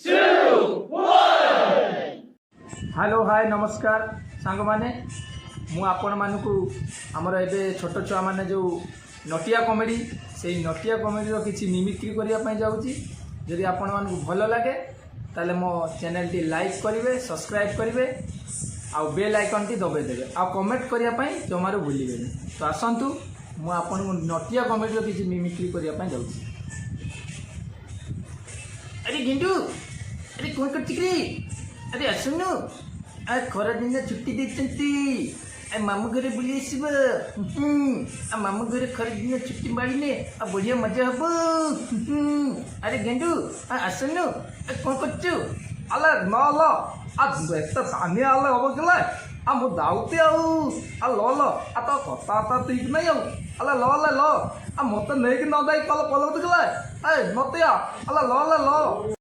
two, one. Hello hi नमस्कार सांग माने मु आपण मानकु हमर एबे छोट छुआ माने जो नटिया कॉमेडी से नटिया कॉमेडी रो किछि मिमिक्री करिया पई जाउची जदि आपण मानकु भलो लागे ताले मो चैनल टी लाइक करिवे सब्सक्राइब करिवे आ बेल आइकन टी दबे देबे आ कमेंट करिया पई जमारो भूलिबे तो आसंतु मु आपण नटिया कॉमेडी रो किछि मिमिक्री करिया पई जाउची। अरे गिंडू अरे कौन कर चिकरी अरे असुनु आ खरा दिन छुट्टी देते मामू घरे बुली आसब आ मामू घरे खरा दिन छुट्टी मारिले आ बढ़िया मजा हम। अरे गेंडू आसनु कौन करचु अल न ल एत पानी आल हम गला आ मु दाउते आ ल आ तो कथा ठीक नहीं अल ल आ मत नहीं न दाई कल पल गला ए मत अल ल